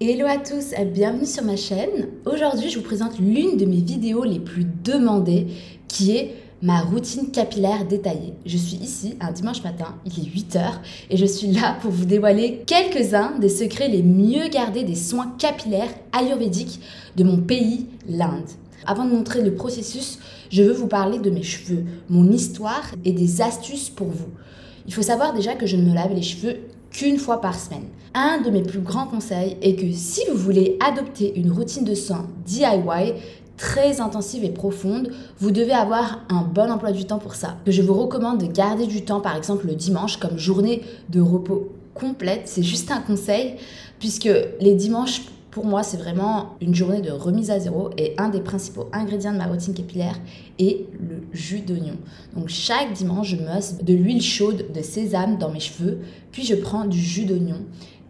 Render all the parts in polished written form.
Hello à tous, bienvenue sur ma chaîne. Aujourd'hui, je vous présente l'une de mes vidéos les plus demandées qui est ma routine capillaire détaillée. Je suis ici un dimanche matin, il est 8 h et je suis là pour vous dévoiler quelques-uns des secrets les mieux gardés des soins capillaires ayurvédiques de mon pays, l'Inde. Avant de montrer le processus, je veux vous parler de mes cheveux, mon histoire et des astuces pour vous. Il faut savoir déjà que je ne me lave les cheveux qu'une fois par semaine. Un de mes plus grands conseils est que si vous voulez adopter une routine de soins DIY très intensive et profonde, vous devez avoir un bon emploi du temps pour ça. Je vous recommande de garder du temps, par exemple le dimanche, comme journée de repos complète. C'est juste un conseil, puisque les dimanches, pour moi, c'est vraiment une journée de remise à zéro et un des principaux ingrédients de ma routine capillaire est le jus d'oignon. Donc chaque dimanche, je meusse de l'huile chaude de sésame dans mes cheveux, puis je prends du jus d'oignon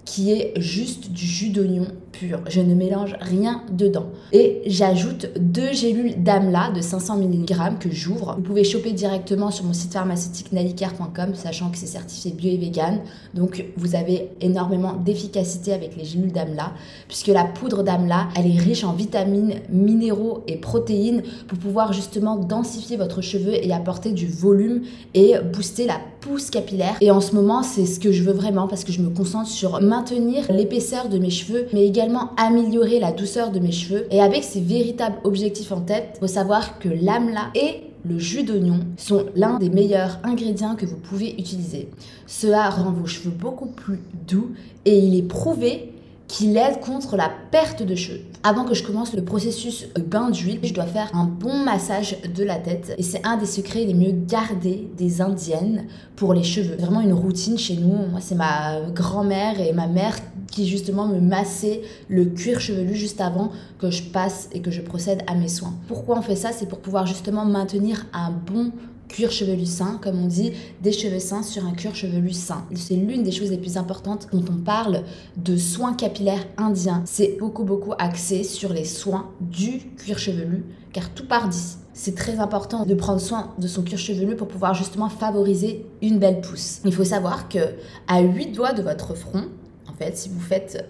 qui est juste du jus d'oignon pur. Je ne mélange rien dedans. Et j'ajoute 2 gélules d'amla de 500 mg que j'ouvre. Vous pouvez choper directement sur mon site pharmaceutique nalicare.com, sachant que c'est certifié bio et vegan. Donc vous avez énormément d'efficacité avec les gélules d'amla, puisque la poudre d'amla, elle est riche en vitamines, minéraux et protéines pour pouvoir justement densifier votre cheveu et apporter du volume et booster la pousse capillaire. Et en ce moment, c'est ce que je veux vraiment, parce que je me concentre sur maintenir l'épaisseur de mes cheveux, mais également améliorer la douceur de mes cheveux. Et avec ces véritables objectifs en tête, il faut savoir que l'amla et le jus d'oignon sont l'un des meilleurs ingrédients que vous pouvez utiliser. Cela rend vos cheveux beaucoup plus doux et il est prouvé qu'il aide contre la perte de cheveux. Avant que je commence le processus de bain d'huile, je dois faire un bon massage de la tête et c'est un des secrets les mieux gardés des Indiennes pour les cheveux. Vraiment une routine chez nous. Moi, c'est ma grand-mère et ma mère qui justement me massaient le cuir chevelu juste avant que je passe et que je procède à mes soins. Pourquoi on fait ça? C'est pour pouvoir justement maintenir un bon cuir chevelu sain, comme on dit, des cheveux sains sur un cuir chevelu sain. C'est l'une des choses les plus importantes quand on parle de soins capillaires indiens. C'est beaucoup axé sur les soins du cuir chevelu, car tout part d'ici. C'est très important de prendre soin de son cuir chevelu pour pouvoir justement favoriser une belle pousse. Il faut savoir que à 8 doigts de votre front, en fait, si vous faites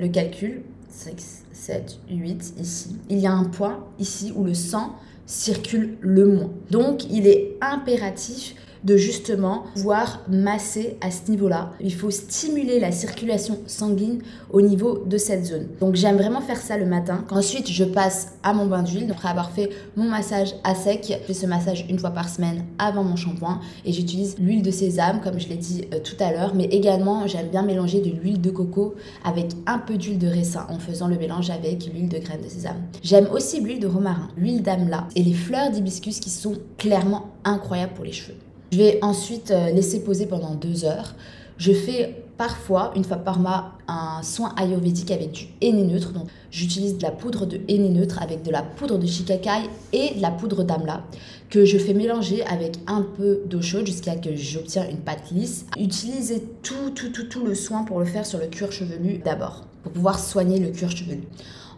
le calcul, 6, 7, 8 ici, il y a un point ici où le sang circule le moins. Donc, il est impératif de justement pouvoir masser à ce niveau-là. Il faut stimuler la circulation sanguine au niveau de cette zone. Donc, j'aime vraiment faire ça le matin. Ensuite, je passe à mon bain d'huile. Après avoir fait mon massage à sec, je fais ce massage une fois par semaine avant mon shampoing et j'utilise l'huile de sésame, comme je l'ai dit tout à l'heure, mais également, j'aime bien mélanger de l'huile de coco avec un peu d'huile de raisin en faisant le mélange avec l'huile de graines de sésame. J'aime aussi l'huile de romarin, l'huile d'amla et les fleurs d'hibiscus qui sont clairement incroyables pour les cheveux. Je vais ensuite laisser poser pendant 2 heures. Je fais parfois, une fois par mois, un soin ayurvédique avec du henné neutre. Donc, j'utilise de la poudre de henné neutre avec de la poudre de shikakai et de la poudre d'amla que je fais mélanger avec un peu d'eau chaude jusqu'à que j'obtiens une pâte lisse. Utilisez tout le soin pour le faire sur le cuir chevelu d'abord, pour pouvoir soigner le cuir chevelu.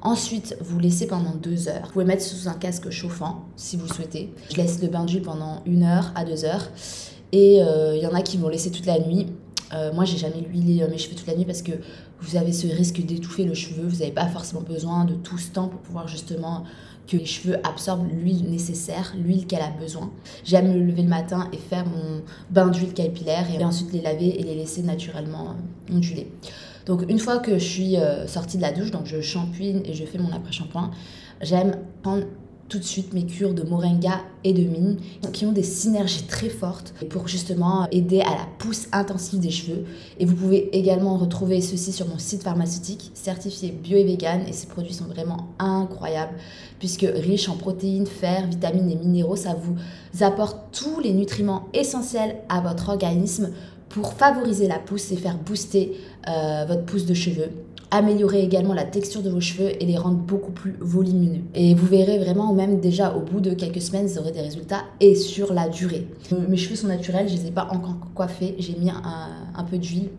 Ensuite, vous laissez pendant 2 heures. Vous pouvez mettre sous un casque chauffant si vous souhaitez. Je laisse le bain d'huile pendant 1 heure à 2 heures. Et il y en a qui vont laisser toute la nuit. Moi, j'ai jamais huilé mes cheveux toute la nuit parce que vous avez ce risque d'étouffer le cheveu. Vous n'avez pas forcément besoin de tout ce temps pour pouvoir justement que les cheveux absorbent l'huile nécessaire, l'huile qu'elle a besoin. J'aime me lever le matin et faire mon bain d'huile capillaire et ensuite les laver et les laisser naturellement onduler. Donc une fois que je suis sortie de la douche, donc je shampooine et je fais mon après-shampoing, j'aime prendre tout de suite mes cures de moringa et de mine qui ont des synergies très fortes pour justement aider à la pousse intensive des cheveux. Et vous pouvez également retrouver ceci sur mon site pharmaceutique certifié bio et vegan et ces produits sont vraiment incroyables puisque riches en protéines, fer, vitamines et minéraux, ça vous apporte tous les nutriments essentiels à votre organisme pour favoriser la pousse et faire booster votre pousse de cheveux. Améliorer également la texture de vos cheveux et les rendre beaucoup plus volumineux. Et vous verrez vraiment, ou même déjà au bout de quelques semaines, vous aurez des résultats et sur la durée. Mes cheveux sont naturels, je ne les ai pas encore coiffés, j'ai mis un peu d'huile.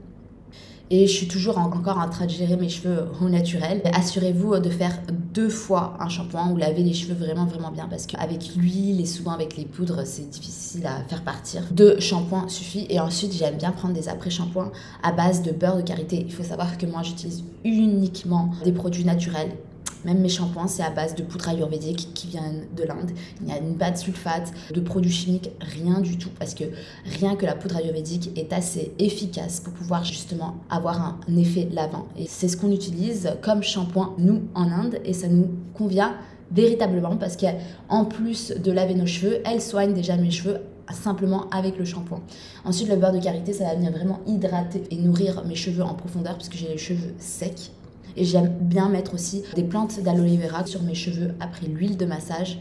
et je suis toujours encore en train de gérer mes cheveux au naturel. Assurez-vous de faire 2 fois un shampoing ou laver les cheveux vraiment bien, parce qu'avec l'huile et souvent avec les poudres, c'est difficile à faire partir. 2 shampoings suffit, et ensuite j'aime bien prendre des après-shampoings à base de beurre de karité. Il faut savoir que moi j'utilise uniquement des produits naturels. Même mes shampoings, c'est à base de poudre ayurvédique qui vient de l'Inde. Il n'y a pas de sulfate, de produits chimiques, rien du tout. Parce que rien que la poudre ayurvédique est assez efficace pour pouvoir justement avoir un effet lavant. Et c'est ce qu'on utilise comme shampoing, nous, en Inde. Et ça nous convient véritablement parce qu'en plus de laver nos cheveux, elle soigne déjà mes cheveux simplement avec le shampoing. Ensuite, le beurre de karité, ça va venir vraiment hydrater et nourrir mes cheveux en profondeur parce que j'ai les cheveux secs. Et j'aime bien mettre aussi des plantes d'aloe vera sur mes cheveux après l'huile de massage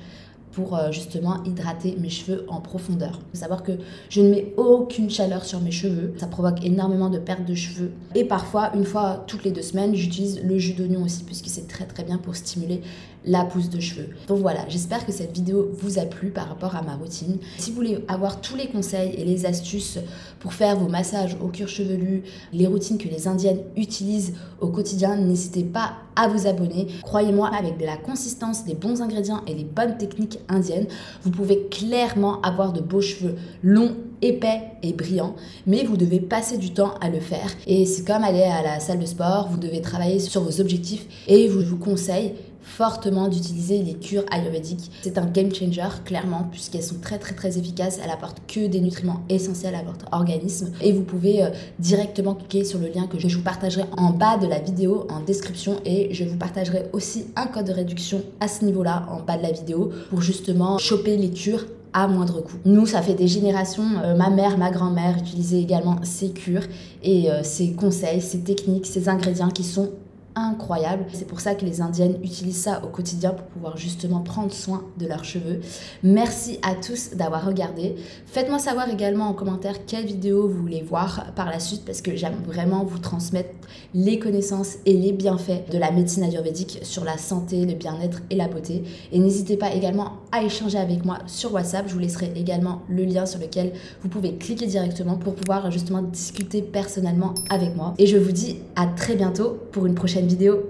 pour justement hydrater mes cheveux en profondeur. Il faut savoir que je ne mets aucune chaleur sur mes cheveux. Ça provoque énormément de perte de cheveux. Et parfois, une fois toutes les 2 semaines, j'utilise le jus d'oignon aussi puisque c'est très bien pour stimuler la pousse de cheveux. Donc voilà, j'espère que cette vidéo vous a plu par rapport à ma routine. Si vous voulez avoir tous les conseils et les astuces pour faire vos massages au cuir chevelu, les routines que les Indiennes utilisent au quotidien, n'hésitez pas à vous abonner. Croyez-moi, avec de la consistance, des bons ingrédients et les bonnes techniques indiennes, vous pouvez clairement avoir de beaux cheveux longs, épais et brillants, mais vous devez passer du temps à le faire. Et c'est comme aller à la salle de sport, vous devez travailler sur vos objectifs et je vous conseille fortement d'utiliser les cures ayurvédiques. C'est un game changer, clairement, puisqu'elles sont très efficaces. Elles apportent que des nutriments essentiels à votre organisme. Et vous pouvez directement cliquer sur le lien que je vous partagerai en bas de la vidéo, en description. Et je vous partagerai aussi un code de réduction à ce niveau-là, en bas de la vidéo, pour justement choper les cures à moindre coût. Nous, ça fait des générations, ma mère, ma grand-mère utilisaient également ces cures et ces conseils, ces techniques, ces ingrédients qui sont incroyable. C'est pour ça que les Indiennes utilisent ça au quotidien pour pouvoir justement prendre soin de leurs cheveux. Merci à tous d'avoir regardé. Faites-moi savoir également en commentaire quelle vidéo vous voulez voir par la suite parce que j'aime vraiment vous transmettre les connaissances et les bienfaits de la médecine ayurvédique sur la santé, le bien-être et la beauté. Et n'hésitez pas également à échanger avec moi sur WhatsApp. Je vous laisserai également le lien sur lequel vous pouvez cliquer directement pour pouvoir justement discuter personnellement avec moi. Et je vous dis à très bientôt pour une prochaine vidéo.